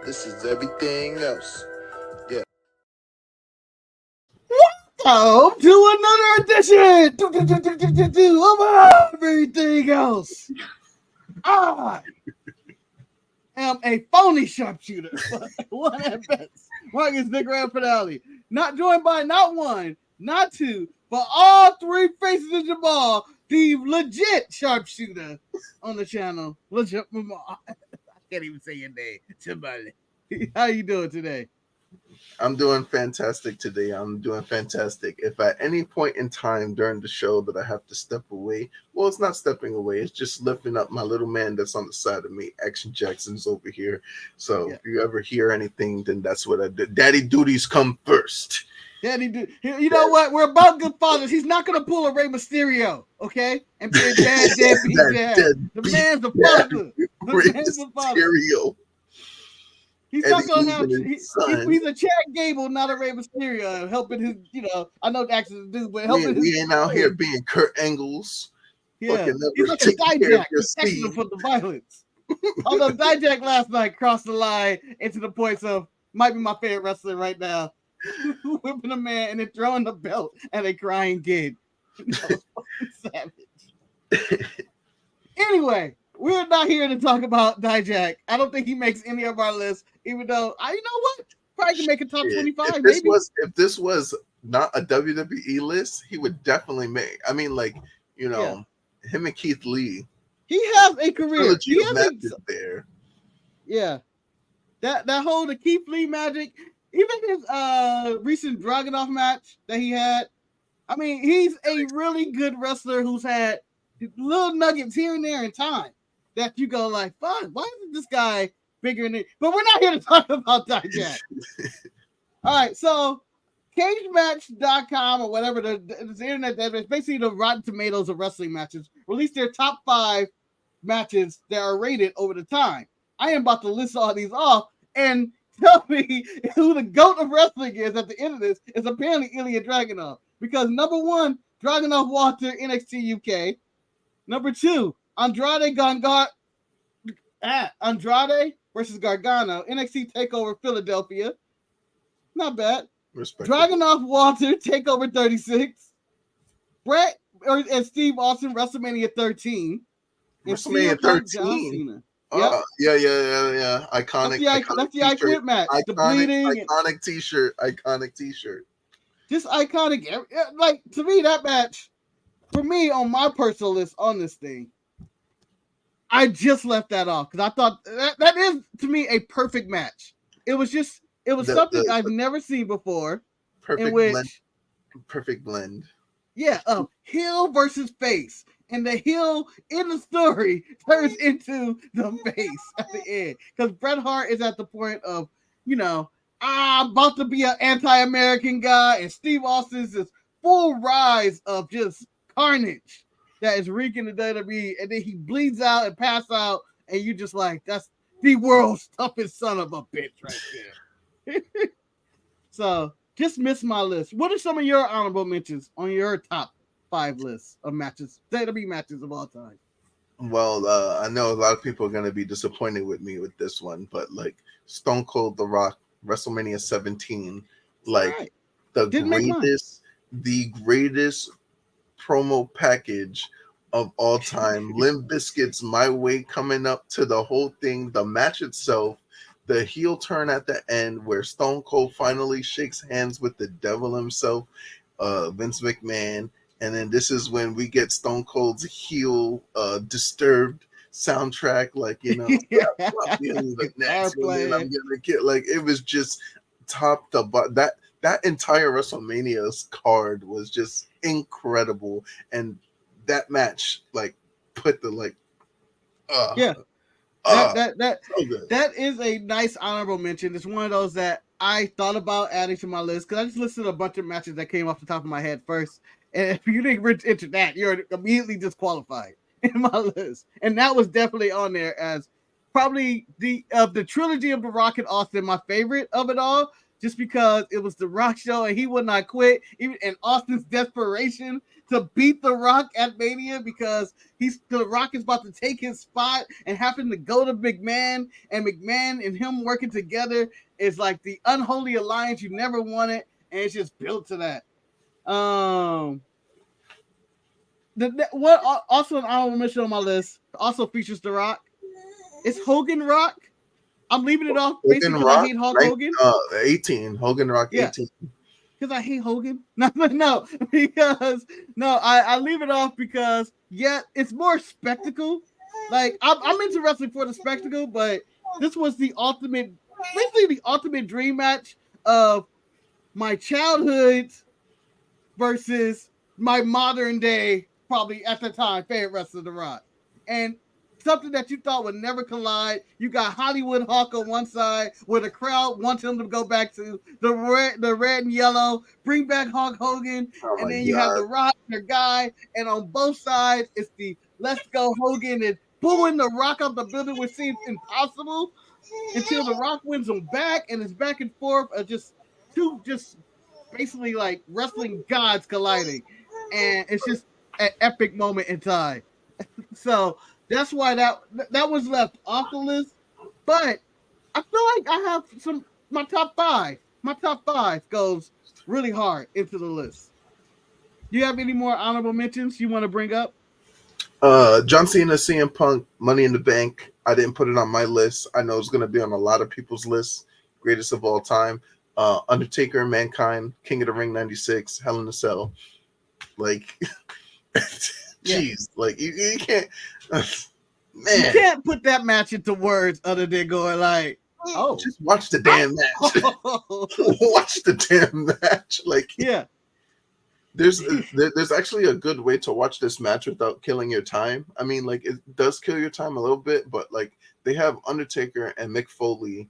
This is everything else. Yeah. Welcome to another edition of everything else. I am a phony sharpshooter. One at best. Marcus the grand finale. Not joined by not one, not two, but all three faces of the ball. The legit sharpshooter on the channel. Legit. I can't even say your name. Somebody. How you doing today? I'm doing fantastic today. I'm doing fantastic. If at any point in time during the show that I have to step away, well, it's not stepping away. It's just lifting up my little man that's on the side of me. Action Jackson's over here. So if you ever hear anything, then that's what I did. Daddy duties come first. Daddy, you know what? We're about good fathers. He's not going to pull a Rey Mysterio, okay? And be a dad. The man's a father. Rey Mysterio. He's not going to have. He's a Chad Gable, not a Rey Mysterio, helping his. I know the actors do, but helping. We ain't out here being Kurt Angles. Yeah, he's like a Dijak, protecting him from the violence. Although Dijak last night crossed the line into the points of might be my favorite wrestler right now. Whipping a man and then throwing the belt at a crying kid. Savage. Anyway, we're not here to talk about Dijak. I don't think he makes any of our lists, even though you know what? Probably can make a top 25. If this was not a WWE list, he would definitely make. I mean, him and Keith Lee. He has a career. He has there. Yeah. That whole the Keith Lee magic. Even his recent Dragunov match that he had, I mean, he's a really good wrestler who's had little nuggets here and there in time that you go like, fuck, why isn't this guy bigger than it? But we're not here to talk about Dijak. All right, so cagematch.com or whatever, the internet database, basically the Rotten Tomatoes of wrestling matches, released their top 5 matches that are rated over the time. I am about to list all these off, and tell me who the GOAT of wrestling is at the end of this is apparently Ilya Dragunov. Because number 1, Dragunov Walter, NXT UK. Number 2, Andrade versus Gargano, NXT TakeOver Philadelphia. Not bad. Dragunov Walter, TakeOver 36. Brett and Steve Austin, WrestleMania 13. WrestleMania 13? Yeah. Iconic. That's the iconic match. The bleeding. Iconic t-shirt. Just iconic. Like, to me, that match, for me, on my personal list on this thing, I just left that off because I thought that is, to me, a perfect match. It was something I've never seen before. Perfect blend. Yeah, heel versus face. And the heel in the story turns into the face at the end. Because Bret Hart is at the point of, I'm about to be an anti-American guy. And Steve Austin's this full rise of just carnage that is wreaking the WWE. And then he bleeds out and passes out. And you just like, that's the world's toughest son of a bitch right there. So, just missed my list. What are some of your honorable mentions on your top 5 lists of matches, WWE matches of all time? Well, I know a lot of people are going to be disappointed with me with this one, but like Stone Cold The Rock, WrestleMania 17, the greatest promo package of all time. Limp Bizkit's My Way coming up to the whole thing, the match itself, the heel turn at the end where Stone Cold finally shakes hands with the devil himself, Vince McMahon. And then this is when we get Stone Cold's heel Disturbed soundtrack, the next one I'm gonna get. Like, it was just top to bottom. That entire WrestleMania's card was just incredible, and that match put the that is a nice honorable mention. It's one of those that I thought about adding to my list because I just listed a bunch of matches that came off the top of my head first. And if you didn't enter that, you're immediately disqualified in my list. And that was definitely on there as probably the trilogy of The Rock and Austin, my favorite of it all, just because it was The Rock show and he would not quit. And Austin's desperation to beat The Rock at Mania because The Rock is about to take his spot and happen to go to McMahon, and McMahon and him working together is like the unholy alliance you never wanted, and it's just built to that. What also an honorable mention on my list also features The Rock. It's Hogan Rock. I'm leaving it off basically because I hate Hulk Hogan. 18. Hogan Rock 18. Because I hate Hogan. No, because I leave it off because it's more spectacle. Like I'm into wrestling for the spectacle, but this was the ultimate dream match of my childhood versus my modern day, probably at the time, favorite wrestler, The Rock. And something that you thought would never collide. You got Hollywood Hawk on one side, where the crowd wants him to go back to the red and yellow, bring back Hulk Hogan, and then you have The Rock, your guy, and on both sides it's the let's go Hogan and booing The Rock out the building, which seems impossible until The Rock wins them back, and it's back and forth of just two basically like wrestling gods colliding, and it's just an epic moment in time. So that's why that was left off the list. But I feel like I have my top five. My top five goes really hard into the list. Do you have any more honorable mentions you want to bring up? John Cena, CM Punk, Money in the Bank. I didn't put it on my list. I know it's going to be on a lot of people's lists. Greatest of all time. Undertaker, Mankind, King of the Ring 96, Hell in a Cell. Like, jeez, like you can't, man. You can't put that match into words other than going like, oh, just watch the damn match. Watch the damn match. Like, yeah. There's actually a good way to watch this match without killing your time. I mean, like, it does kill your time a little bit, but like they have Undertaker and Mick Foley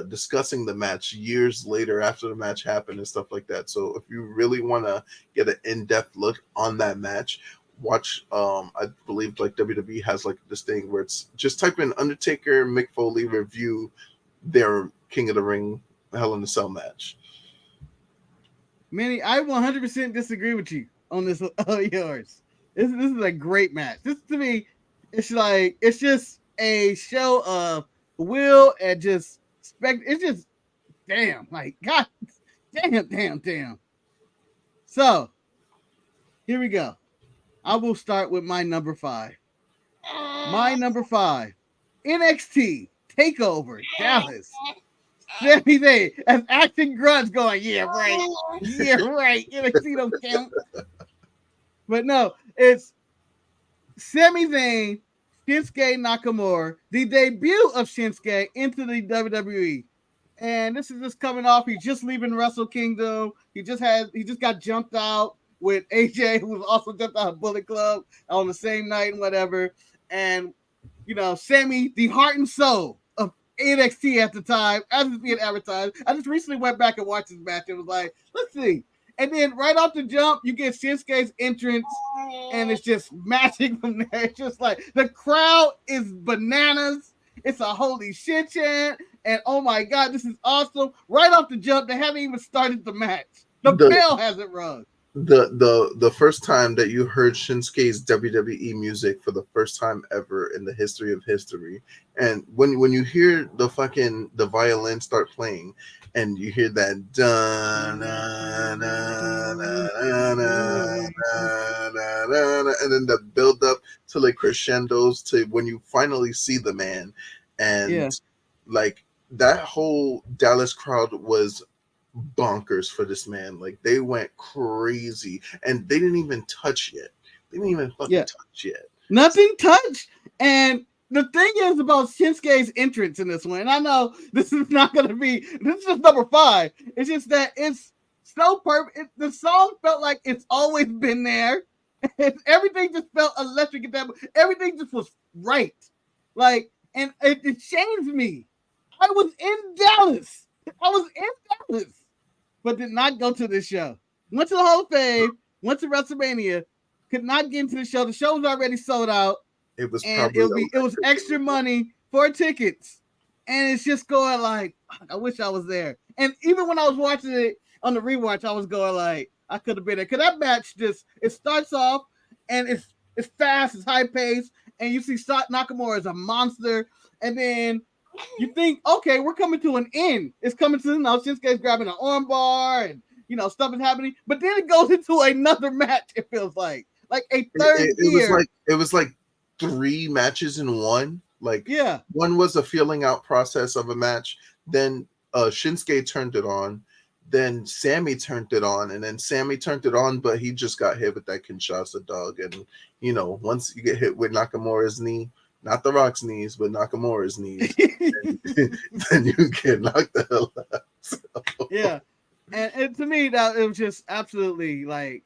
discussing the match years later after the match happened and stuff like that. So if you really want to get an in-depth look on that match, watch I believe like WWE has like this thing where it's just type in Undertaker, Mick Foley review their King of the Ring Hell in a Cell match. Manny, I 100% disagree with you on this yours. This is a great match. This to me, it's just a show of will and just it's just damn, like God damn. So here we go. I will start with my number 5. My number 5, NXT TakeOver Dallas. Sami Zayn as acting grunts going, yeah, right. NXT don't count. But no, it's Sami Zayn, Shinsuke Nakamura, the debut of Shinsuke into the WWE. And this is just coming off. He's just leaving Wrestle Kingdom. He just got jumped out with AJ, who was also jumped out of Bullet Club on the same night and whatever. And, you know, Sammy, the heart and soul of NXT at the time, as it's being advertised. I just recently went back and watched this match. It was like, let's see. And then right off the jump, you get Shinsuke's entrance, and it's just magic from there. It's just like the crowd is bananas. It's a holy shit chant. And oh my God, this is awesome. Right off the jump, they haven't even started the match. The bell hasn't rung. The first time that you heard Shinsuke's WWE music for the first time ever in the history of history, and when you hear the violin start playing, and you hear that dun na na na na na, and then the build up to like crescendos to when you finally see the man, and like that whole Dallas crowd was bonkers for this man. Like they went crazy, and they didn't even touch yet. They didn't even fucking touch yet. Nothing touched. And the thing is about Shinsuke's entrance in this one, and I know this is not going to be, this is just number 5. It's just that it's so perfect. The song felt like it's always been there. Everything just felt electric at that. Everything just was right. Like, and it changed me. I was in Dallas, but did not go to this show. Went to the Hall of Fame, went to WrestleMania, could not get into the show. The show was already sold out. It was it was extra money for tickets. And it's just going like, I wish I was there. And even when I was watching it on the rewatch, I was going like, I could have been there. Cause that match it starts off and it's fast, it's high paced, and you see Nakamura as a monster, and then you think, okay, we're coming to an end. It's coming to Shinsuke's grabbing an armbar and stuff is happening, but then it goes into another match. It feels like a third gear. It was like 3 matches in one. Like one was a feeling out process of a match. Then Shinsuke turned it on. Then Sammy turned it on, and then Sammy turned it on, but he just got hit with that Kinshasa dog. And once you get hit with Nakamura's knee, not The Rock's knees, but Nakamura's knees, then you get knocked the hell out. So. Yeah, and to me that it was just absolutely it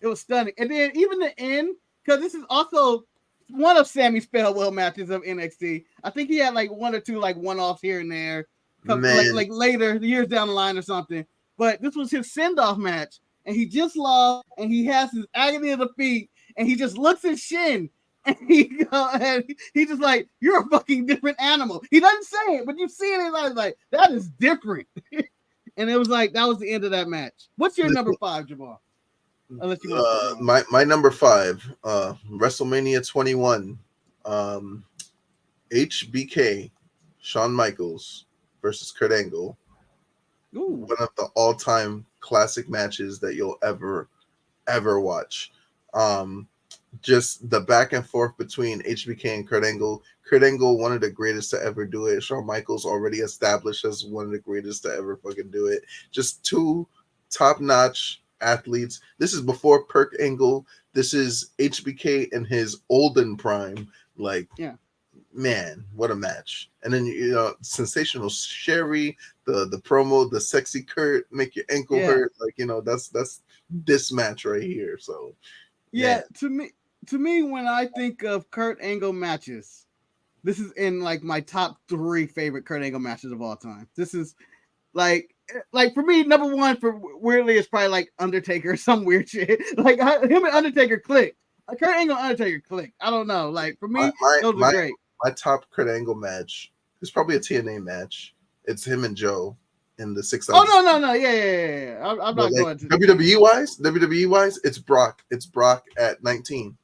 was stunning. And then even the end, because this is also one of Sammy's farewell matches of NXT. I think he had 1 or 2 one-offs here and there. Like later, years down the line or something. But this was his send-off match, and he just lost, and he has his agony of defeat, and he just looks at Shin, and he just like, you're a fucking different animal. He doesn't say it, but you see it in his eyes like, that is different. And it was that was the end of that match. What's your number 5, Jamal? Unless you want my number 5, WrestleMania 21, HBK, Shawn Michaels versus Kurt Angle. Ooh. One of the all-time classic matches that you'll ever watch. Just the back and forth between HBK and Kurt Angle. Kurt Angle, one of the greatest to ever do it. Shawn Michaels already established as one of the greatest to ever fucking do it. Just 2 top-notch athletes. This is before Kurt Angle. This is HBK in his olden prime. Man, what a match. And then sensational Sherry, the promo, the sexy Kurt, make your ankle hurt. That's this match right here. So to me when I think of Kurt Angle matches, this is in my top 3 favorite Kurt Angle matches of all time. This is for me, number 1 for weirdly is probably Undertaker or some weird shit. Him and Undertaker clicked. Kurt Angle and Undertaker clicked. I don't know. For me, those are great. My top Kurt Angle match is probably a TNA match. It's him and Joe in the 6. Oh no, yeah. I'm not going to WWE wise, it's Brock. It's Brock at 19.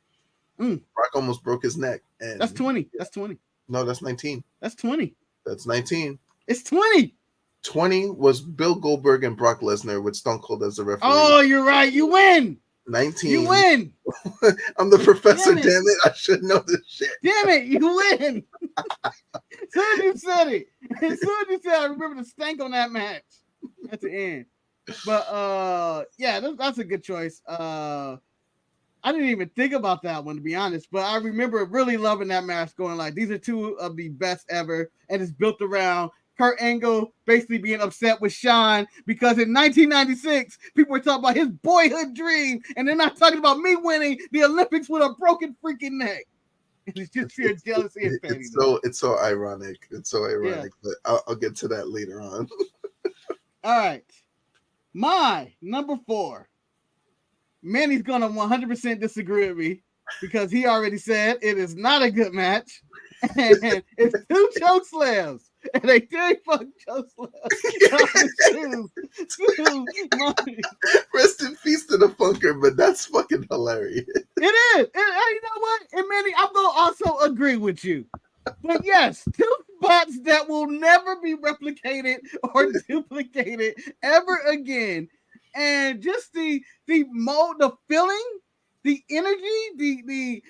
Brock almost broke his neck. And that's 20. That's 20. No, that's 19. That's 20. That's 19. It's 20. 20 was Bill Goldberg and Brock Lesnar with Stone Cold as the referee. Oh, you're right. You win. 19. You win. I'm the professor. Damn it. I should know this shit. Damn it. You win. As soon as you said it. As soon as you said it, I remember the stank on that match at the end. But that's a good choice. I didn't even think about that one, to be honest, but I remember really loving that match, going these are 2 of the best ever, and it's built around Kurt Angle basically being upset with Shawn because in 1996, people were talking about his boyhood dream, and they're not talking about me winning the Olympics with a broken freaking neck. It's just pure jealousy and petty. It's so ironic. It's so ironic, but I'll get to that later on. All right. My number 4. Manny's going to 100% disagree with me because he already said it is not a good match. And it's 2 choke slams. And they did fucking choke slams. Rest in peace to the Funker, but that's fucking hilarious. It is. And you know what? And Manny, I'm going to also agree with you. But yes, 2 spots that will never be replicated or duplicated ever again. And just the mode, the feeling, the energy,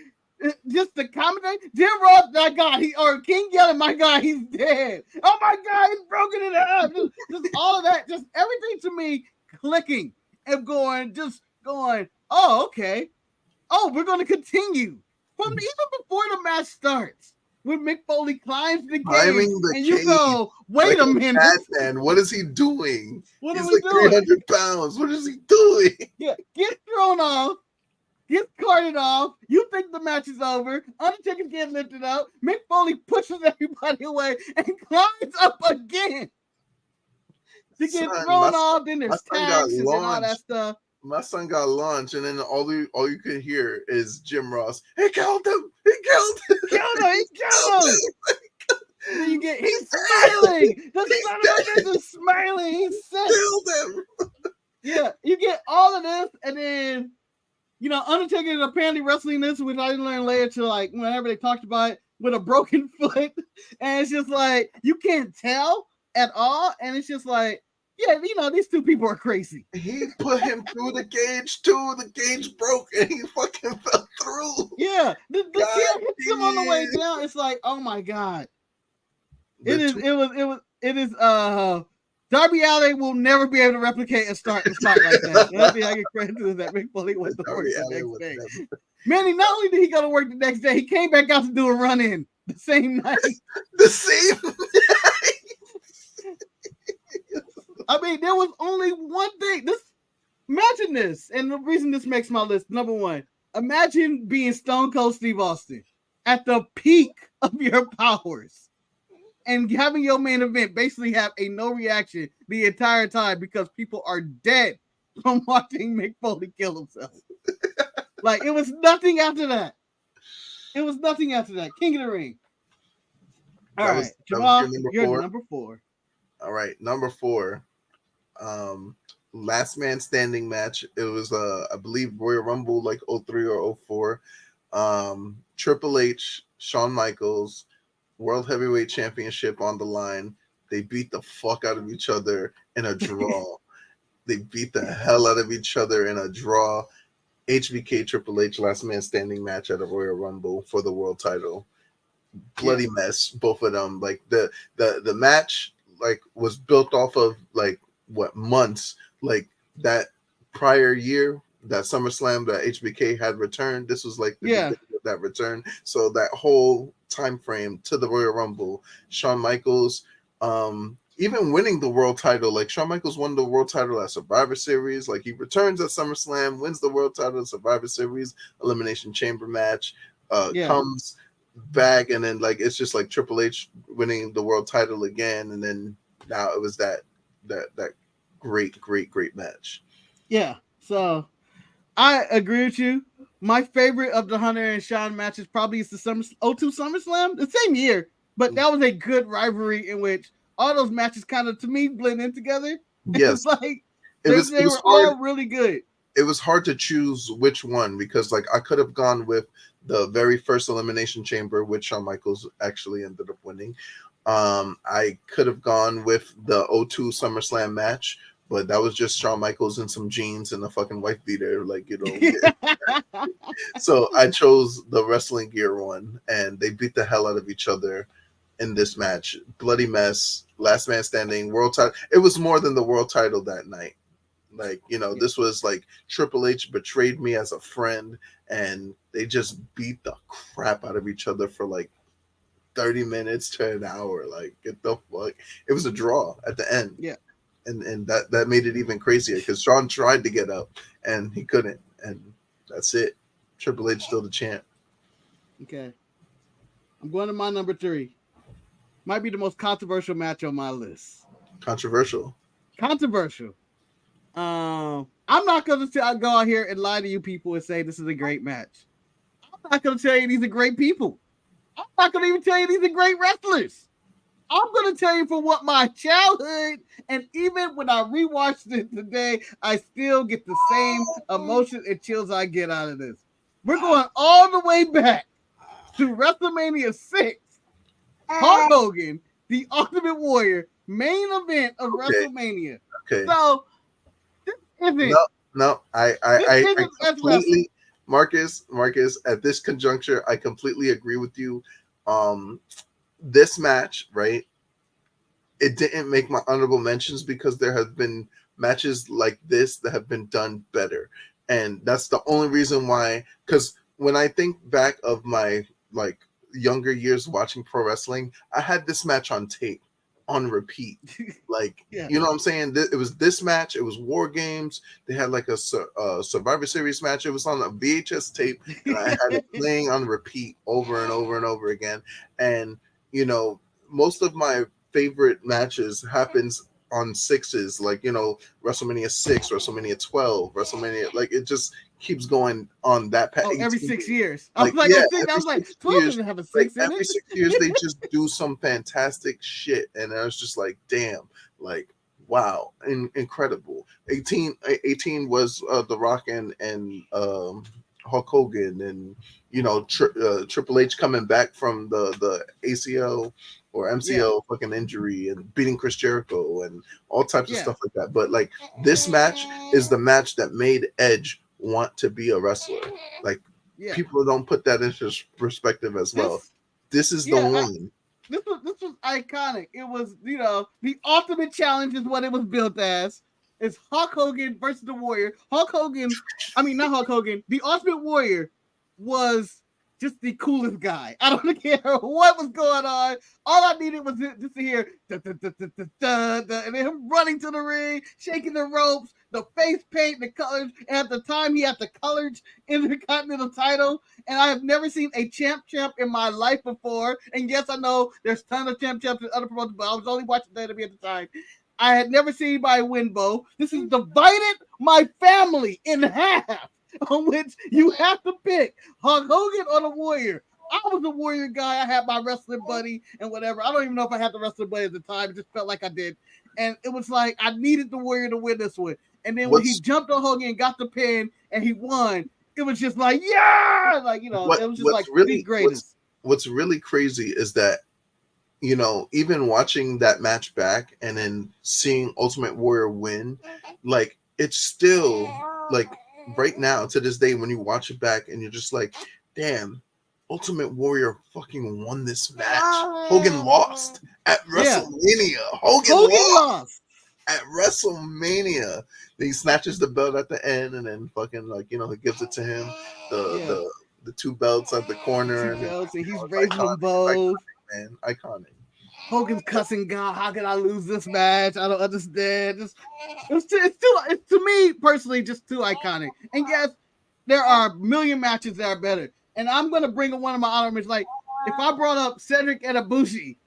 just the commentary. Jim Ross, that guy, or King yelling, my God, he's dead. Oh my God, he's broken it up. Just all of that, just everything to me clicking and going, oh, okay. Oh, we're going to continue. From even before the match starts. When Mick Foley climbs the cage and you go, wait a minute. Man, what is he doing? What He's are we doing? 300 pounds. What is he doing? Yeah, get thrown off, get carted off. You think the match is over. Undertaker's getting lifted up. Mick Foley pushes everybody away and climbs up again to get thrown off. Then there's tags and all that stuff. My son got launched, and then all you could hear is Jim Ross. He killed him. He killed him. He killed him. And you get he's smiling. The son of a bitch is smiling. He's sick. Killed him. Yeah, you get all of this, and then Undertaker is apparently wrestling this, which I learned later to like whenever they talked about it with a broken foot, and it's just like you can't tell at all, and it's just like, yeah, these two people are crazy. He put him through the cage too. The cage broke, and he fucking fell through. Yeah, the chair hits him on the way down. It's like, oh my god, it is. Darby Allin will never be able to replicate a spot like that. That's the I get credit to that Mick Foley went to work the next day. Manny, not only did he go to work the next day, he came back out to do a run-in the same night. The same night. I mean, there was only one thing. Imagine this, and the reason this makes my list, number one, imagine being Stone Cold Steve Austin at the peak of your powers. And having your main event basically have a no reaction the entire time because people are dead from watching Mick Foley kill himself. Like, it was nothing after that. King of the Ring. All right, Jamal, you're number 4. All right, number 4. Last man standing match. It was I believe Royal Rumble like 03 or 04. Triple H, Shawn Michaels, World Heavyweight Championship on the line. They beat the fuck out of each other in a draw. They beat the hell out of each other in a draw. HBK Triple H last man standing match at a Royal Rumble for the world title. Bloody mess, both of them. Like the match like was built off of like what months, like that prior year, that SummerSlam that HBK had returned. This was like the beginning of that return. So that whole time frame to the Royal Rumble, Shawn Michaels, even winning the world title, like Shawn Michaels won the world title at Survivor Series. Like he returns at SummerSlam, wins the world title at Survivor Series, Elimination Chamber match, comes back, and then like it's just like Triple H winning the world title again, and then now it was that great match. Yeah, so I agree with you. My favorite of the Hunter and Shawn matches probably is the 02 SummerSlam, the same year, but that was a good rivalry in which all those matches kind of, to me, blend in together. Yes, like they were all really good. It was hard to choose which one because, like, I could have gone with the very first Elimination Chamber, which Shawn Michaels actually ended up winning. I could have gone with the 02 SummerSlam match, but that was just Shawn Michaels in some jeans and a fucking wife beater, like, you know. So I chose the wrestling gear one, and they beat the hell out of each other in this match. Bloody mess, last man standing, world title. It was more than the world title that night. Like, you know, this was like Triple H betrayed me as a friend, and they just beat the crap out of each other for like 30 minutes to an hour. Like, get the fuck. It was a draw at the end. Yeah. And that made it even crazier because Shawn tried to get up and he couldn't. And that's it. Triple H still the champ. Okay. I'm going to my number 3. Might be the most controversial match on my list. Controversial. I'm not going to go out here and lie to you people and say this is a great match. I'm not going to tell you these are great people. I'm not going to even tell you these are great wrestlers. I'm going to tell you from what my childhood, and even when I rewatched it today, I still get the same emotion and chills I get out of this. We're going all the way back to WrestleMania 6. Hulk Hogan, the Ultimate Warrior, main event of WrestleMania. Okay. So, this isn't. No, I completely, Marcus, at this conjuncture, I completely agree with you. This match, right? It didn't make my honorable mentions because there have been matches like this that have been done better. And that's the only reason why, because when I think back of my like younger years watching pro wrestling, I had this match on tape, on repeat. Like, you know what I'm saying? It was this match. It was War Games. They had like a Survivor Series match. It was on a VHS tape, and I had it playing on repeat over and over and over again. And, you know, most of my favorite matches happens on sixes, like, you know, WrestleMania 6, WrestleMania 12, WrestleMania, like, it just keeps going on that path. Every 6 years. Like, I was like, 12 doesn't have a 6 in it. Every 6 years, they just do some fantastic shit. And I was just like, damn, like, wow, incredible. 18 was The Rock and Hulk Hogan, and Triple H coming back from the ACL or MCL fucking injury and beating Chris Jericho and all types of stuff like that. But like, this match is the match that made Edge want to be a wrestler. Like, people don't put that into perspective as well. This is the one. This was iconic. It was, the ultimate challenge is what it was built as. It's Hulk Hogan versus the Warrior. Not Hulk Hogan. The Ultimate Warrior was just the coolest guy. I don't care what was going on. All I needed was just to hear and then him running to the ring, shaking the ropes, the face paint, the colors. And at the time, he had the colors in the Continental title. And I have never seen a champ in my life before. And yes, I know there's tons of champs in other promotions, but I was only watching WWE at the time. I had never seen anybody win, Bo. This has divided my family in half, on which you have to pick Hulk Hogan or the Warrior. I was the Warrior guy. I had my wrestling buddy and whatever. I don't even know if I had the wrestling buddy at the time. It just felt like I did. And it was like I needed the Warrior to win this one. And then when he jumped on Hogan and got the pin and he won, it was just like, yeah! Like, it was just like the greatest. What's really crazy is that, even watching that match back and then seeing Ultimate Warrior win, like, it's still, like, right now, to this day, when you watch it back and you're just like, damn, Ultimate Warrior fucking won this match. Hogan lost at WrestleMania. Hogan lost at WrestleMania. Then he snatches the belt at the end and then fucking, like, he gives it to him. The two belts at the corner. And he's raising them both. Man, iconic. Hogan's cussing God. How can I lose this match? I don't understand. It's to me personally just too iconic. And yes, there are a million matches that are better. And I'm gonna bring one of my honorables. Like, if I brought up Cedric and Ibushi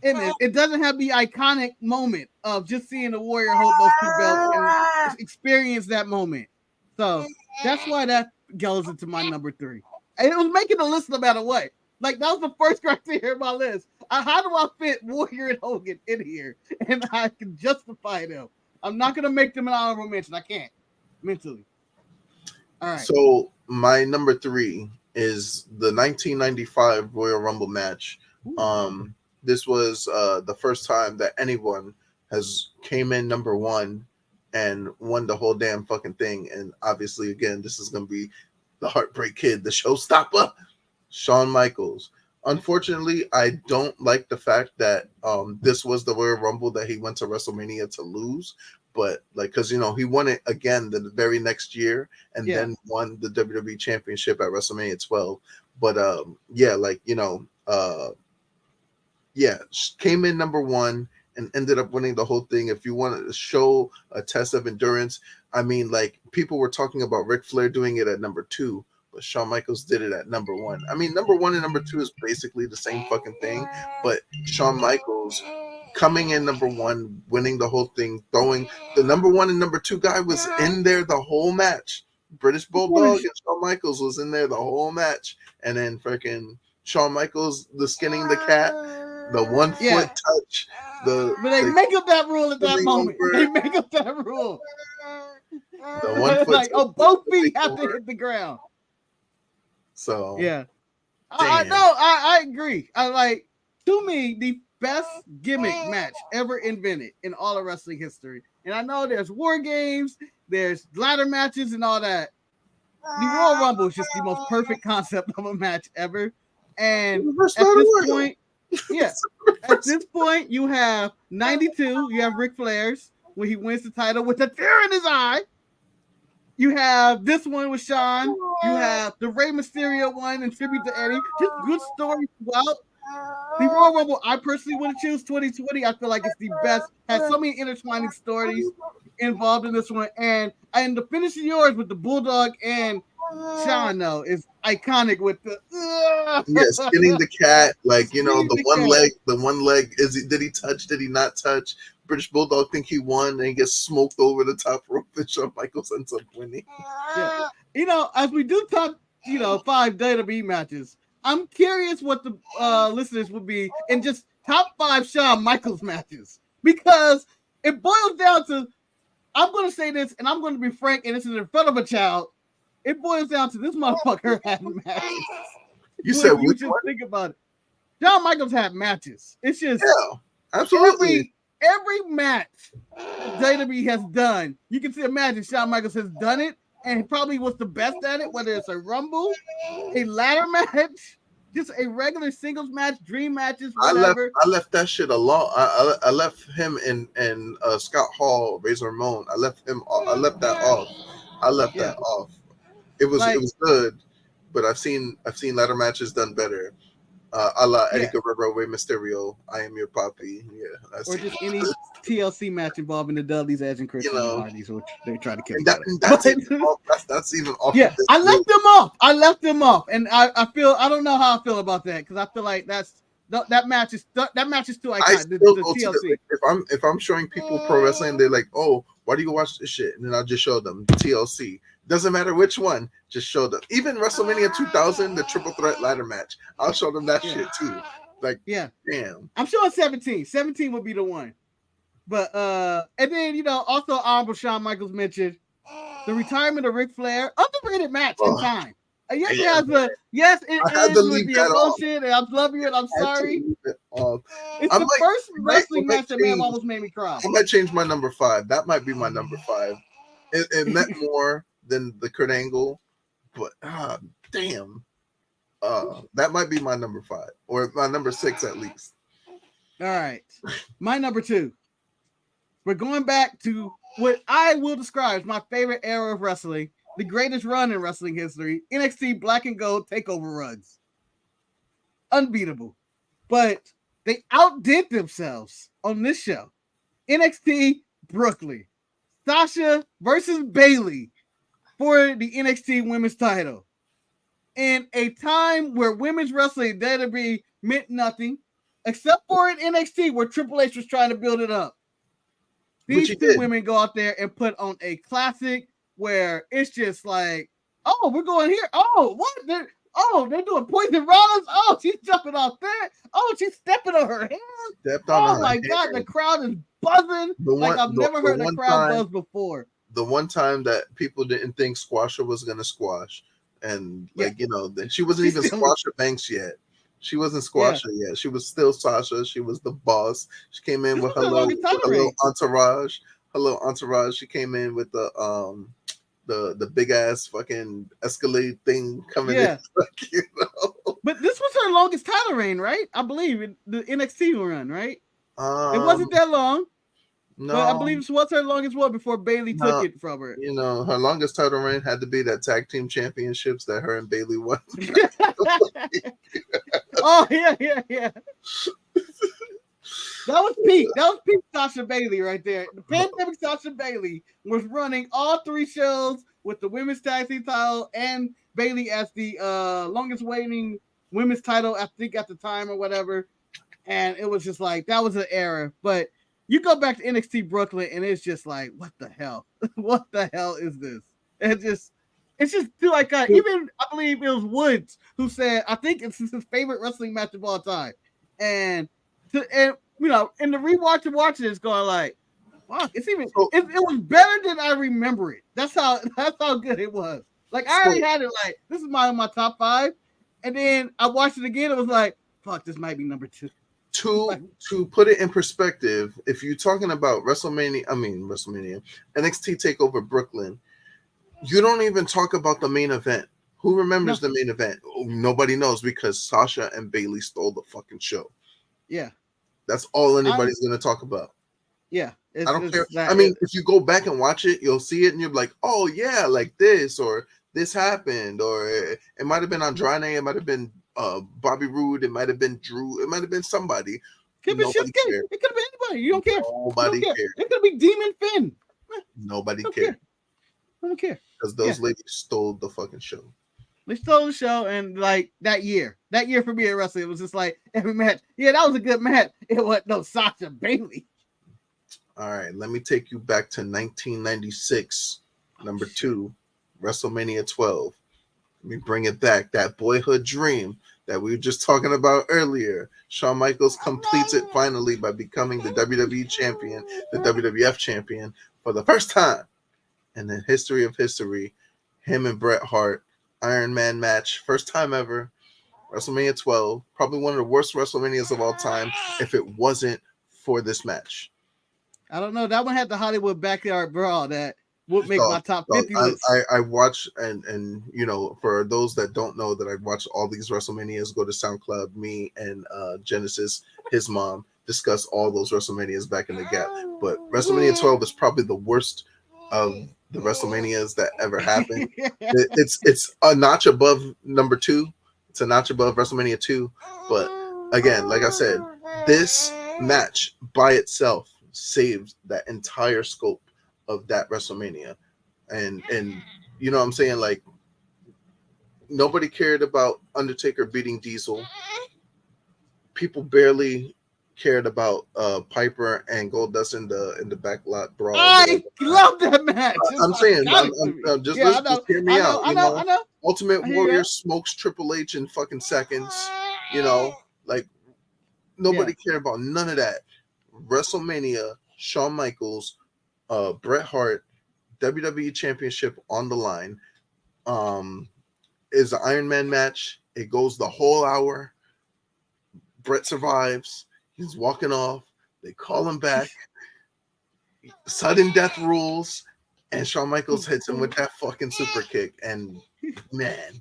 in it doesn't have the iconic moment of just seeing the Warrior hold those two belts and experience that moment. So that's why that goes into my number 3. And it was making the list no matter what. Like, that was the first criteria in my list. How do I fit Warrior and Hogan in here? And I can justify them. I'm not going to make them an honorable mention. I can't. Mentally. All right. So, my number 3 is the 1995 Royal Rumble match. This was the first time that anyone has came in number 1 and won the whole damn fucking thing. And obviously, again, this is going to be the Heartbreak Kid, the showstopper. Shawn Michaels. Unfortunately, I don't like the fact that this was the Royal Rumble that he went to WrestleMania to lose, but like, because he won it again the very next year and then won the WWE Championship at WrestleMania 12. But came in number 1 and ended up winning the whole thing. If you wanted to show a test of endurance, I mean, like, people were talking about Ric Flair doing it at number 2. But Shawn Michaels did it at number 1. I mean, number 1 and number 2 is basically the same fucking thing. But Shawn Michaels coming in number 1, winning the whole thing, throwing the number 1 and number 2 guy was in there the whole match. British Bulldog and Shawn Michaels was in there the whole match. And then freaking Shawn Michaels, the skinning the cat, the 1 foot touch. But they make up that rule at that moment. They make up that rule. The 1 foot like, both feet have to hit the ground. So I agree. To me, the best gimmick match ever invented in all of wrestling history. And I know there's war games, there's ladder matches and all that. The Royal Rumble is just the most perfect concept of a match ever. And at this point, you have 92, you have Ric Flair's when he wins the title with a tear in his eye. You have this one with Shawn. You have the Rey Mysterio one in tribute to Eddie. Just good stories throughout. The Royal Rumble, I personally would choose 2020. I feel like it's the best. Has so many intertwining stories involved in this one. And the finish of yours with the Bulldog and Shawn, though, is iconic with the skinning the cat, like, the one leg did he touch, did he not touch? British Bulldog think he won and he gets smoked over the top rope and Shawn Michaels ends up winning. As we do top 5 WWE matches, I'm curious what the listeners would be in just top 5 Shawn Michaels matches, because it boils down to, I'm going to say this, and I'm going to be frank, and this is in front of a child. It boils down to this motherfucker had matches. You said you just think about it. Shawn Michaels had matches. It's just absolutely every match WWE has done. You can see imagine Shawn Michaels has done it, and he probably was the best at it. Whether it's a Rumble, a ladder match, just a regular singles match, dream matches, whatever. I left that shit alone. I left him and Scott Hall, Razor Ramon. I left that off. That off. It was good, but I've seen ladder matches done better. A la Eddie Guerrero, Rey Mysterio, I Am Your Papi. Yeah, or just any TLC match involving the Dudleys, Edge, and Christian Hardys, which they try to kill. That's even off. Yeah, I left them off, and I don't know how I feel about that because I feel like that match is too iconic. The TLC. If I'm showing people pro wrestling, they're like, oh, why do you watch this shit? And then I'll just show them TLC. Doesn't matter which one, just show them. Even WrestleMania 2000, the triple threat ladder match, I'll show them that shit too. Like, damn. I'm showing 17. 17 would be the one. But and then also honorable Shawn Michaels mentioned the retirement of Ric Flair, underrated match in time. Yes, it ends with the emotion, and I'm loving it. I'm sorry. It's the first wrestling match that almost made me cry. I might change my number 5. That might be my number 5. It meant more than the Kurt Angle, but damn, that might be my number 5 or my number 6 at least. All right, my number 2. We're going back to what I will describe as my favorite era of wrestling, the greatest run in wrestling history: NXT Black and Gold Takeover runs. Unbeatable, but they outdid themselves on this show. NXT Brooklyn, Sasha versus Bayley for the NXT Women's title. In a time where women's wrestling WWE meant nothing, except for in NXT where Triple H was trying to build it up. These two women go out there and put on a classic where it's just like, oh, we're going here. Oh, what? They're doing Poison Rollins. Oh, she's jumping off there. Oh, she's stepping on her hand. Oh my God, the crowd is buzzing I've never heard a crowd buzz before. The one time that people didn't think Squasher was going to squash, and she wasn't even Squasher Banks yet. She wasn't Squasher yet. She was still Sasha. She was the boss. She came in with her little entourage. Hello entourage. She came in with the big ass fucking Escalade thing coming in. But this was her longest title reign, right? I believe the NXT run, right? It wasn't that long. No, but I believe this was her longest one before Bayley took it from her. Her longest title reign had to be that tag team championships that her and Bayley won. Oh yeah. That was peak. That was peak Sasha Bayley right there. The pandemic Sasha Bayley was running all 3 shows with the women's tag team title and Bayley as the longest waiting women's title, I think at the time or whatever. And it was just like that was an era. But you go back to NXT Brooklyn and it's just like, what the hell? What the hell is this? It's just too iconic. Even I believe it was Woods who said, I think it's his favorite wrestling match of all time. And in the rewatch and watching it's going like, fuck, it was better than I remember it. That's how good it was. Like I already had it like this is my top 5. And then I watched it again, it was like, fuck, this might be number 2. To put it in perspective, if you're talking about WrestleMania, NXT TakeOver Brooklyn, you don't even talk about the main event. Who remembers the main event? Nobody knows because Sasha and Bayley stole the fucking show. Yeah. That's all anybody's going to talk about. Yeah. I don't care. If you go back and watch it, you'll see it and you're like, oh, yeah, like this, or this happened, or it might have been Andrade, it might have been Bobby Roode, it might have been Drew, it might have been somebody. It could have been anybody. You don't care. Nobody cares. It could be Demon Finn. Nobody cares. I don't care. Because those ladies stole the fucking show. They stole the show, and like that year for me at wrestling, it was just like every match. Yeah, that was a good match. It wasn't no Sasha Bayley. All right, let me take you back to 1996, number 2, WrestleMania 12. Let me bring it back. That boyhood dream. that we were just talking about earlier. Shawn Michaels completes it finally by becoming the WWE champion, the WWF champion for the first time in the history of history. Him and Bret Hart, Iron Man match, first time ever. WrestleMania 12, probably one of the worst WrestleManias of all time if it wasn't for this match. I don't know. That one had the Hollywood Backyard Brawl that would make my top 50 list. I watch, and you know, for those that don't know that I've watched all these WrestleManias, go to SoundCloud. Me and Genesis, his mom, discuss all those WrestleManias back in the gap. But WrestleMania 12 is probably the worst of the WrestleManias that ever happened. It's a notch above number 2. It's a notch above WrestleMania 2. But again, like I said, this match by itself saved that entire scope of that WrestleMania. And you know what I'm saying? Like, nobody cared about Undertaker beating Diesel. People barely cared about Piper and Goldust in the backlot brawl. I love that match. I'm saying, just hear me out. I know. Ultimate Warrior smokes Triple H in fucking seconds. You know, like, nobody cared about none of that. WrestleMania, Shawn Michaels, Bret Hart, WWE Championship on the line. Is the Iron Man match. It goes the whole hour. Bret survives. He's walking off. They call him back. Sudden death rules. And Shawn Michaels hits him with that fucking super kick. And man,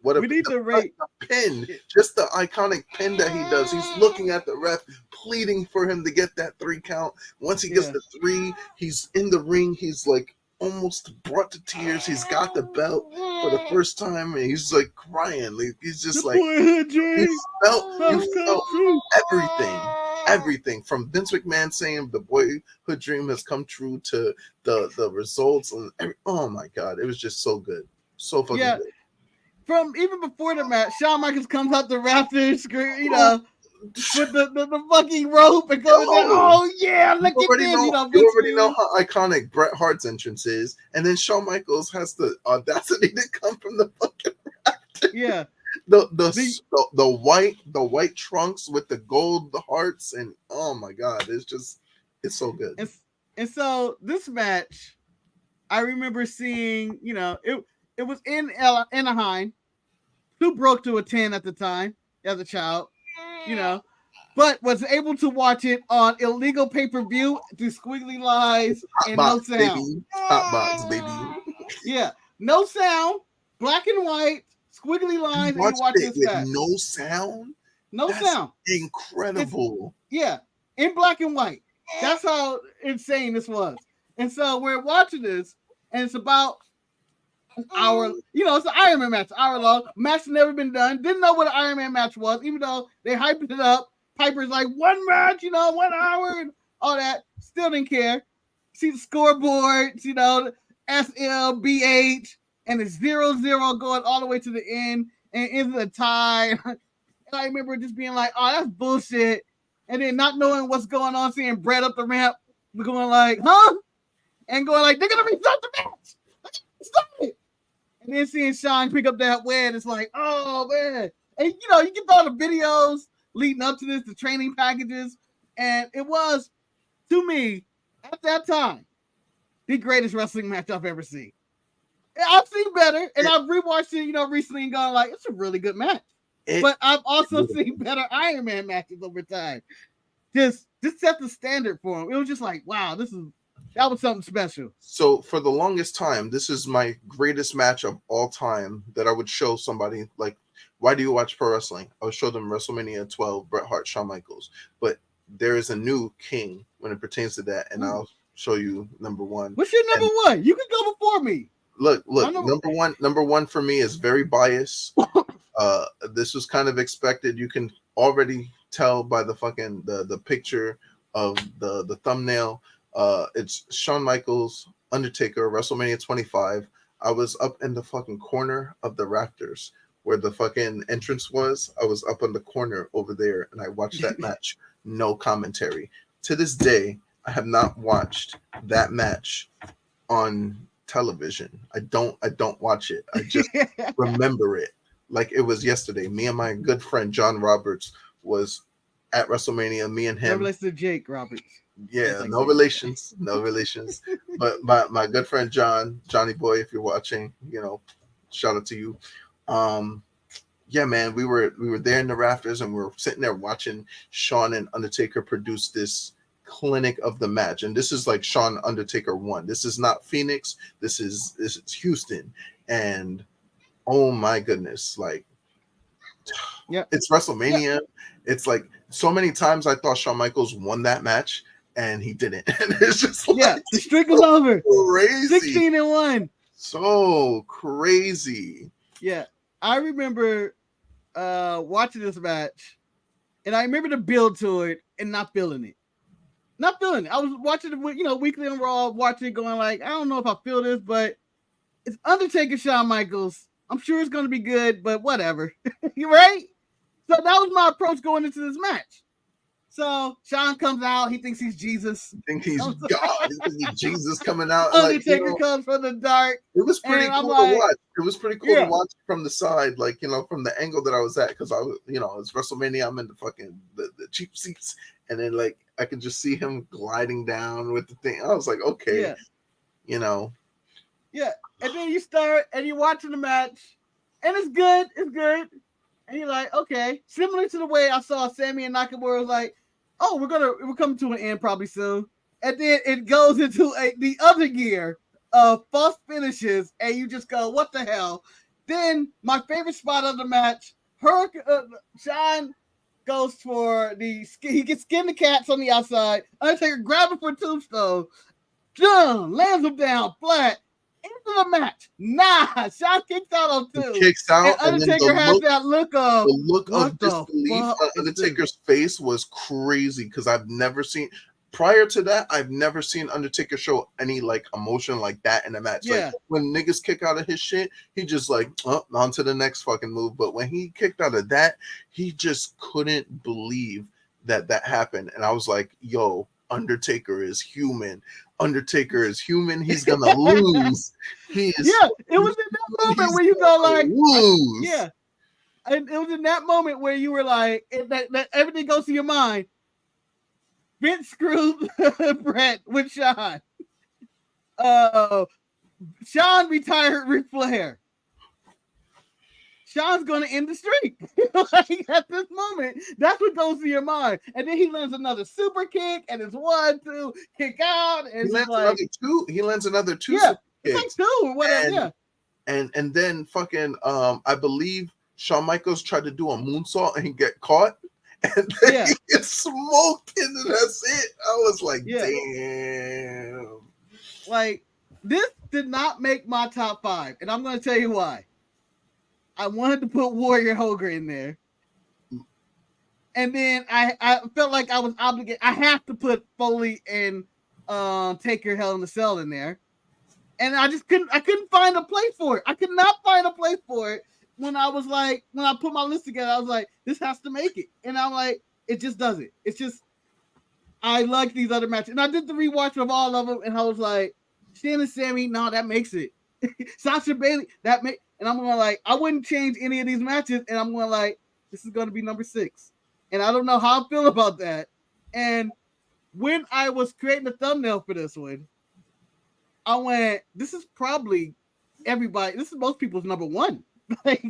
what a pin. Just the iconic pin that he does. He's looking at the ref, pleading for him to get that 3 count. Once he gets the 3, he's in the ring. He's like almost brought to tears. He's got the belt for the first time, and he's like crying. Like, he's just like, you felt everything from Vince McMahon saying the boyhood dream has come true to the results. And oh my God, it was just so good. So fucking good. From even before the match, Shawn Michaels comes out the rafters, you know, with the fucking rope and goes, oh yeah, look at this. You already know how iconic Bret Hart's entrance is, and then Shawn Michaels has the audacity to come from the fucking rafters. Yeah, the white trunks with the gold hearts, and oh my God, it's so good. And so this match, I remember seeing, you know, it was in Anaheim. 2 broke to a 10 at the time as a child, you know, but was able to watch it on illegal pay-per-view through squiggly lines and no sound. Hot box, baby. Yeah, no sound, black and white, squiggly lines, and you watch this match. No sound? That's sound. Incredible. In black and white. That's how insane this was. And so we're watching this, and it's about an hour, you know, it's an Iron Man match, hour long. Match never been done. Didn't know what an Iron Man match was, even though they hyped it up. Piper's like, 1 match, you know, 1 hour, and all that. Still didn't care. See the scoreboard, you know, SLBH, and it's 0-0 going all the way to the end, and it's a tie. And I remember just being like, oh, that's bullshit. And then not knowing what's going on, seeing Bret up the ramp, going like, huh? And going like, they're going to restart the match. Stop it. And then seeing Shawn pick up that win, it's like, oh, man. And, you know, you get all the videos leading up to this, the training packages. And it was, to me, at that time, the greatest wrestling match I've ever seen. I've seen better, and I've rewatched it, you know, recently and gone like, it's a really good match. But I've also seen better Iron Man matches over time. Just set the standard for him. It was just like, wow, that was something special. So for the longest time, this is my greatest match of all time that I would show somebody. Like, why do you watch pro wrestling? I would show them WrestleMania 12, Bret Hart, Shawn Michaels. But there is a new king when it pertains to that, and I'll show you number 1. What's your number 1? You can go before me. Look, number one for me is very biased. This was kind of expected. You can already tell by the fucking the picture of the thumbnail. It's Shawn Michaels, Undertaker, WrestleMania 25. I was up in the fucking corner of the rafters where the fucking entrance was. I was up on the corner over there, and I watched that match. No commentary. To this day, I have not watched that match on television. I don't watch it. I just remember it. like it was yesterday. Me and my good friend John Roberts was at WrestleMania. Me and No him. relation to Jake Roberts. Yeah, Like no Jake. relations, no relations. But my good friend Johnny Boy, if you're watching, shout out to you. Um, yeah, man, we were there in the rafters and we were sitting there watching Shawn and Undertaker produce this clinic of the match. And this is like Shawn Undertaker 1. This is not Phoenix. This is Houston. And oh my goodness, like Yeah. it's WrestleMania. Yeah. It's like so many times I thought Shawn Michaels won that match and he didn't. And it's just like the streak was over. Crazy. 16-1. So crazy. Yeah. I remember watching this match, and I remember the build to it and not feeling it. Not feeling it. I was watching it, weekly on Raw, watching it going like, I don't know if I feel this, but it's Undertaker, Shawn Michaels. I'm sure it's going to be good, but whatever. Right? So that was my approach going into this match. So Shawn comes out. He thinks he's Jesus. I think he's God. He thinks he's Jesus coming out. Undertaker comes from the dark. It was pretty cool to watch. It was pretty cool to watch from the side, like, from the angle that I was at, because I was, it's WrestleMania. I'm in the fucking the cheap seats, and then like I could just see him gliding down with the thing. I was like, okay, Yeah, and then you start and you're watching the match, and it's good. It's good. And you're like, okay, similar to the way I saw Sammy and Nakamura was like, oh, we're coming to an end probably soon. And then it goes into the other gear of false finishes, and you just go, what the hell? Then my favorite spot of the match, Shawn goes for he gets skin the cats on the outside. Undertaker grabs him for a tombstone. Lands him down flat. Into the match. Nah, Shawn kicks out on 2. He kicks out, and Undertaker has that look of disbelief on Undertaker's face was crazy, because I've never seen prior to that. I've never seen Undertaker show any like emotion like that in a match. Yeah. Like when niggas kick out of his shit, he just like on to the next fucking move. But when he kicked out of that, he just couldn't believe that happened. And I was like, yo, Undertaker is human. Undertaker is human. He's gonna lose. It was in that moment where you go like, lose. Yeah, and it was in that moment where you were like, that everything goes to your mind. Vince screwed Brett with Shawn. Shawn retired Ric Flair. Shawn's going to end the streak. Like, at this moment, that's what goes to your mind. And then he lands another super kick, and it's 1, 2, kick out. And he lands another 2. Yeah, it's like 2 or whatever. And then fucking I believe Shawn Michaels tried to do a moonsault and he get caught, and then he gets smoked, and that's it. I was like, damn. Like, this did not make my top 5, and I'm going to tell you why. I wanted to put Warrior Hogan in there. And then I felt like I was obligated. I have to put Foley and Taker Hell in the Cell in there. And I couldn't find a place for it. I could not find a place for it when I put my list together. I was like, this has to make it. And I'm like, it just doesn't. It's just, I like these other matches. And I did the rewatch of all of them, and I was like, Shan and Sammy, no, that makes it. Sasha Bailey, and I'm going like, I wouldn't change any of these matches, and I'm going like, this is going to be number 6. And I don't know how I feel about that. And when I was creating the thumbnail for this one, I went, this is probably this is most people's number 1. I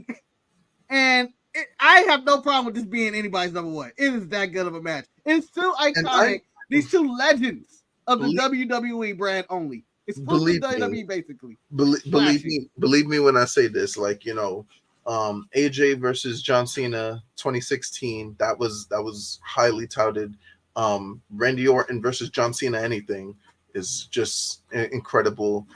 have no problem with this being anybody's number 1. It is that good of a match. It's too iconic. These 2 legends of the WWE brand only. It's WWE basically. Believe me when I say this. Like, AJ versus John Cena 2016. That was highly touted. Randy Orton versus John Cena anything is just incredible.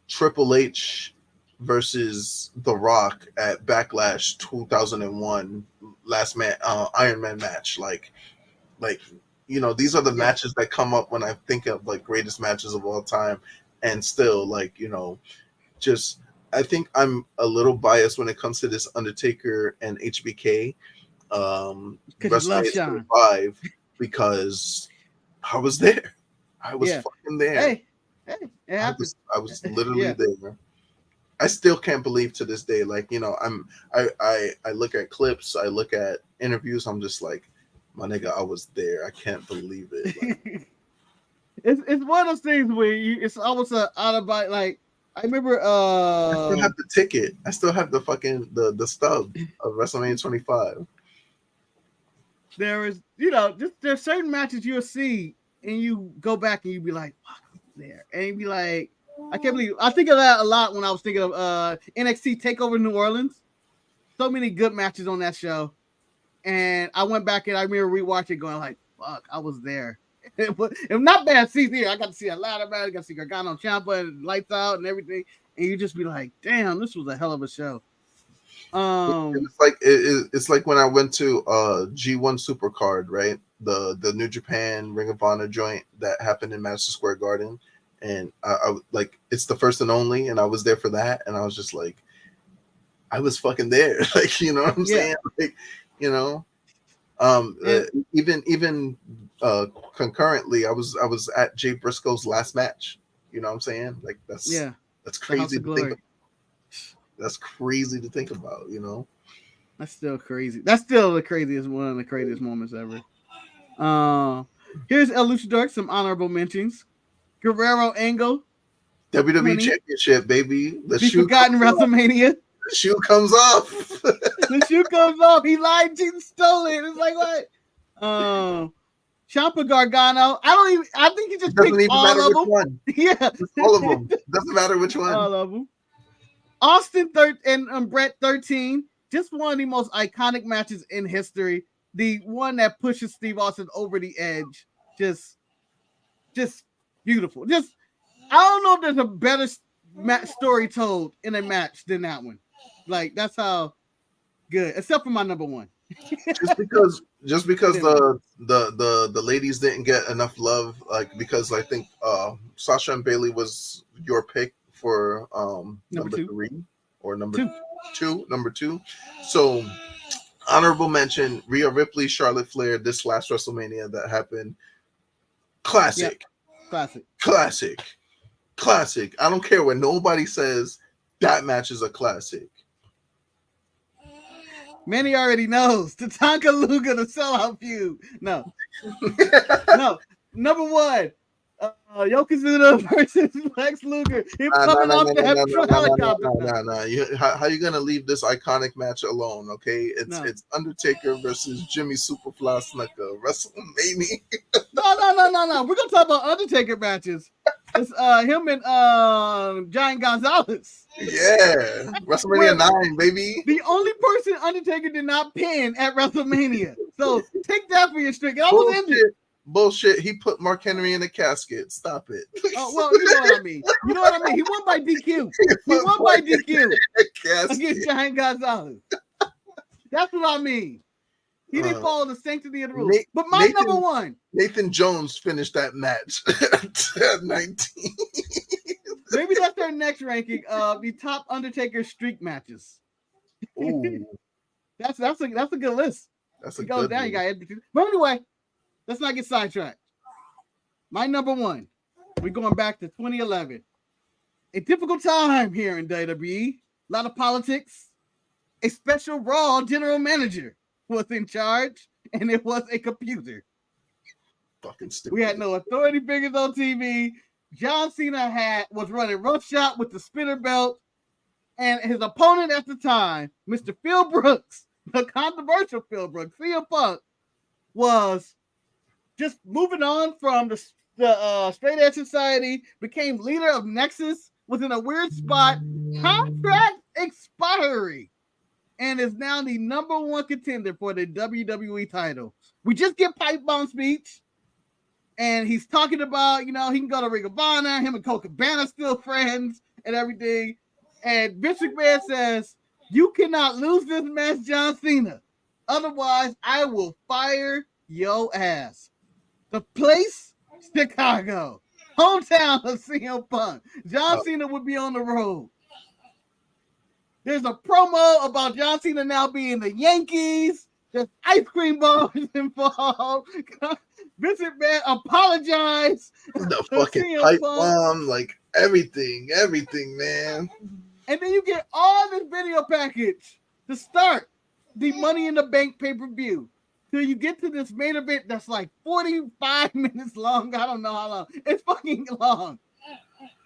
Triple H versus The Rock at Backlash 2001 last man Iron Man match. Like these are the matches that come up when I think of like greatest matches of all time. And still, like, just I think I'm a little biased when it comes to this Undertaker and HBK WrestleMania 5 because I was there. I was fucking there. Hey, I was literally there. I still can't believe to this day. Like, you know, I look at clips, I look at interviews. I'm just like, my nigga, I was there. I can't believe it. Like, it's one of those things where it's almost an out of body. Like I remember, I still have the ticket. I still have the fucking the stub of WrestleMania 25. There is, you know, just there's certain matches you'll see and you go back and you be like, fuck, there, and you be like, I can't believe. I think of that a lot when I was thinking of NXT Takeover New Orleans. So many good matches on that show, and I went back and I remember rewatching, going like, fuck, I was there. It was not bad season here. I got to see a lot of matches. I got to see Gargano Ciampa and Lights Out and everything, and you just be like, damn, this was a hell of a show. It's like it's like when I went to G1 Supercard, right? The New Japan Ring of Honor joint that happened in Madison Square Garden, and I like it's the first and only, and I was there for that, and I was just like, I was fucking there, like, you know what I'm saying? Like, you know, even concurrently, I was at Jay Briscoe's last match. You know what I'm saying? Like that's crazy to think. That's crazy to think about, you know. That's still crazy. That's still the craziest, one of the craziest moments ever. Here's El Luchador, some honorable mentions. Guerrero Angle, WWE Championship, baby. The forgotten WrestleMania. The shoe comes off. The shoe comes off. He lied, cheated, stole it. It's like what? Ciampa Gargano. I think he just picked all of them. One. Yeah, all of them. Doesn't matter which one. All of them. Austin and Brett 13, just one of the most iconic matches in history. The one that pushes Steve Austin over the edge. Just beautiful. Just, I don't know if there's a better story told in a match than that one. Like, that's how good, except for my number one. just because the ladies didn't get enough love, like, because I think Sasha and Bayley was your pick for number 3 or number two. So honorable mention, Rhea Ripley, Charlotte Flair, this last WrestleMania that happened. Classic. I don't care what nobody says, that match is a classic. Manny already knows. Tatanka Luga, the sellout feud. No. Number one. Yokozuna versus Lex Luger. Him coming off the helicopter. How you gonna leave this iconic match alone? Okay, it's Undertaker versus Jimmy Superfly Snuka, WrestleMania. No. We're gonna talk about Undertaker matches. It's him and Giant Gonzalez. Yeah, WrestleMania 9, baby. The only person Undertaker did not pin at WrestleMania. So take that for your strength. I was in there. Bullshit. He put Mark Henry in a casket. Stop it. Oh, well, you know what I mean. He won by DQ. Against Giant Gonzalez. That's what I mean. He didn't follow the sanctity of the rules. But my number one. Nathan Jones finished that match at 19. Maybe that's their next ranking of the top Undertaker streak matches. Ooh. That's a good list. That's a good down. You got everything. But anyway, let's not get sidetracked. My number one, we're going back to 2011. A difficult time here in WWE. A lot of politics. A special Raw general manager was in charge, and it was a computer. Fucking stupid. We had no authority figures on TV. John Cena was running roughshod with the spinner belt, and his opponent at the time, Mr. Phil Brooks, the controversial Phil Brooks, CM Punk, was just moving on from the Straight Edge Society, became leader of Nexus, was in a weird spot, contract expiry, and is now the number one contender for the WWE title. We just get pipe bomb speech, and he's talking about, he can go to Ring of Honor, him and Cole Cabana still friends and everything. And Vince McMahon says, you cannot lose this match, John Cena. Otherwise, I will fire your ass. The place, Chicago. Hometown of CM Punk. John Cena would be on the road. There's a promo about John Cena now being the Yankees. There's ice cream balls involved. Vince McMahon apologized. The fucking pipe bomb, like everything, man. And then you get all this video package to start the Money in the Bank pay-per-view. Till you get to this main event that's like 45 minutes long. I don't know how long. It's fucking long.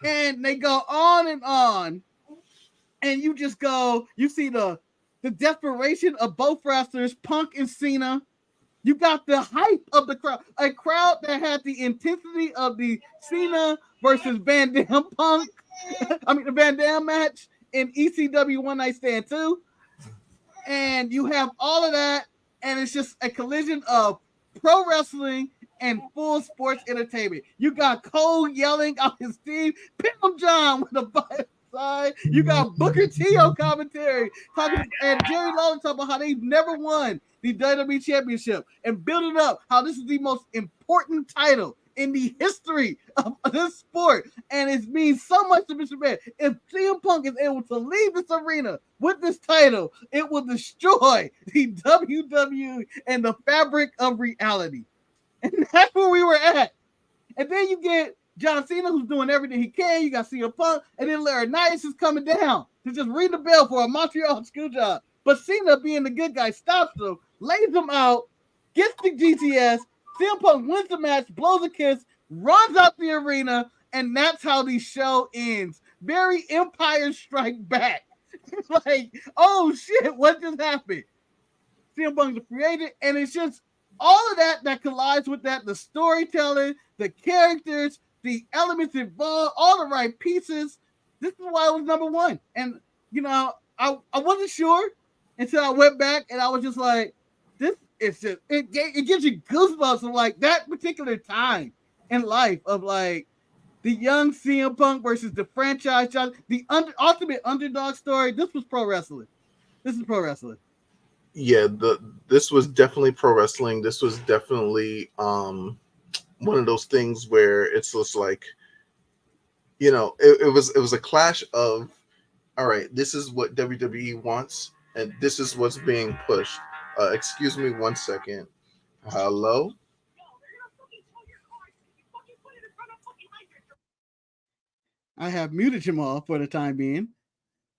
And they go on and on. And you just go, you see the desperation of both wrestlers, Punk and Cena. You got the hype of the crowd, a crowd that had the intensity of the Cena versus Van Dam Punk. I mean, the Van Dam match in ECW One Night Stand 2. And you have all of that, and it's just a collision of pro wrestling and full sports entertainment. You got Cole yelling out his team, Pim John with a side. You got Booker T on commentary talking, and Jerry Lawler talking about how they've never won the WWE Championship and building up how this is the most important title in the history of this sport, and it means so much to Mr. Man. If CM Punk is able to leave this arena with this title, it will destroy the WWE and the fabric of reality. And that's where we were at. And then you get John Cena, who's doing everything he can. You got CM Punk, and then Laurinaitis is coming down to just ring the bell for a Montreal screw job. But Cena, being the good guy, stops him, lays him out, gets the GTS. CM Punk wins the match, blows a kiss, runs out the arena, and that's how the show ends. Very Empire Strike Back. Like, oh shit, what just happened? CM Punk's created, and it's just all of that collides with that, the storytelling, the characters, the elements involved, all the right pieces. This is why it was number one. And, you know, I wasn't sure until I went back, and I was just like, this is just, it gives you goosebumps of like that particular time in life of like the young CM Punk versus the franchise, the ultimate underdog story. This was pro wrestling. This is pro wrestling. Yeah, this was definitely pro wrestling. This was definitely one of those things where it's just like, you know, it was a clash of, all right, this is what WWE wants, and this is what's being pushed. Excuse me 1 second. Hello? I have muted Jamal for the time being.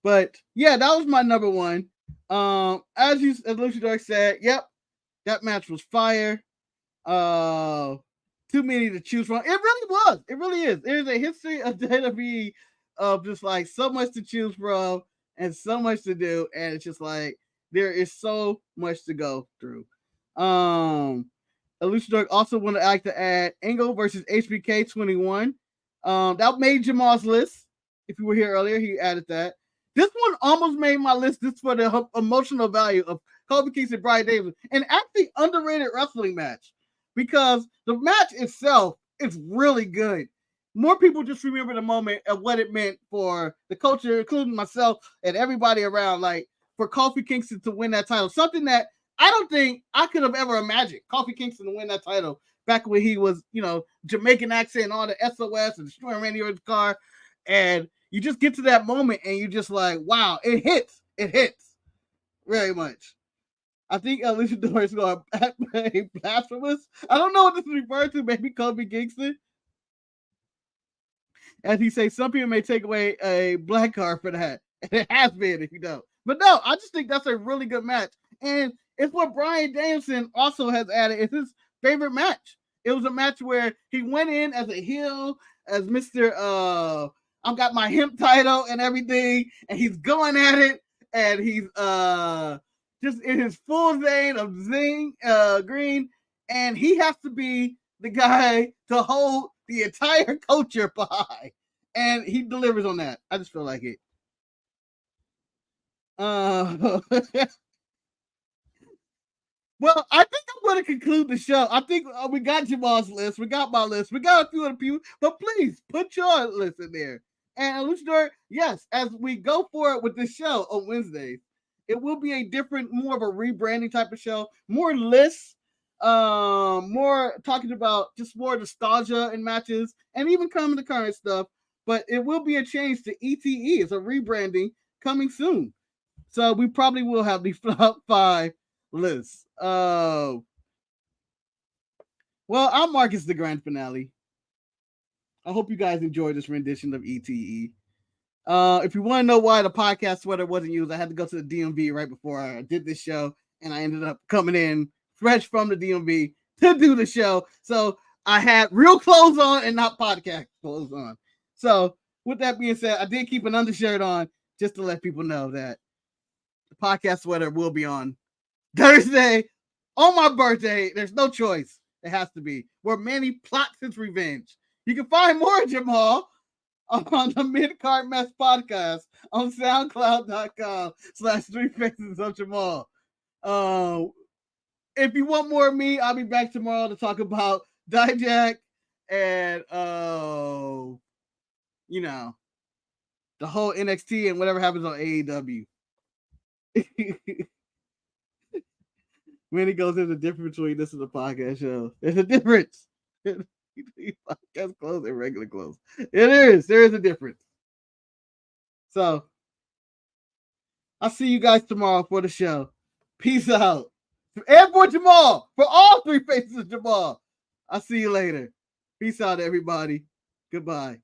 But yeah, that was my number one. As Lucy Dark said, yep, that match was fire. Too many to choose from. It really was. It really is. There's a history of WWE of just like so much to choose from and so much to do, and it's just like there is so much to go through. Lucy Dark also wanted to add Angle versus HBK 21. That made Jamal's list. If you were here earlier, he added that. This one almost made my list just for the emotional value of Kofi Kingston and Bryan Davis, and actually underrated wrestling match because the match itself is really good. More people just remember the moment of what it meant for the culture, including myself and everybody around, like for Kofi Kingston to win that title. Something that I don't think I could have ever imagined Kofi Kingston to win that title back when he was, you know, Jamaican accent, all the SOS and destroying Randy Orton's car. And you just get to that moment and you just like, wow, it hits. It hits very much. I think Alicia Doris is going to be blasphemous. I don't know what this is referring to. Maybe Kofi Kingston. As he says, some people may take away a black card for that. And it has been if you don't. But no, I just think that's a really good match. And it's what Bryan Danielson also has added. It's his favorite match. It was a match where he went in as a heel, as Mr. I've got my hemp title and everything, and he's going at it, and he's just in his full vein of zing green, and he has to be the guy to hold the entire culture behind, and he delivers on that. I just feel like it. Well, I think I'm going to conclude the show. I think we got Jamal's list. We got my list. We got a few other people. But please, put your list in there. And Luchador, yes, as we go forward with this show on Wednesdays, it will be a different, more of a rebranding type of show. More lists, more talking about just more nostalgia in matches, and even coming to current stuff. But it will be a change to ETE. It's a rebranding coming soon. So we probably will have the top 5 list. Well, I'll mark it's the grand finale. I hope you guys enjoyed this rendition of ETE. If you want to know why the podcast sweater wasn't used, I had to go to the DMV right before I did this show, and I ended up coming in fresh from the DMV to do the show. So I had real clothes on and not podcast clothes on. So with that being said, I did keep an undershirt on just to let people know that the podcast sweater will be on Thursday on my birthday. There's no choice. It has to be. Where Manny plots his revenge. You can find more Jamal on the Mid-Card Mess podcast on soundcloud.com/3 faces of Jamal. If you want more of me, I'll be back tomorrow to talk about Dijak and you know, the whole NXT and whatever happens on AEW. When he goes into the difference between this and the podcast show, there's a difference. Podcast clothes and regular clothes. There is a difference. So I'll see you guys tomorrow for the show. Peace out. And for Jamal, for all 3 faces of Jamal. I'll see you later. Peace out, everybody. Goodbye.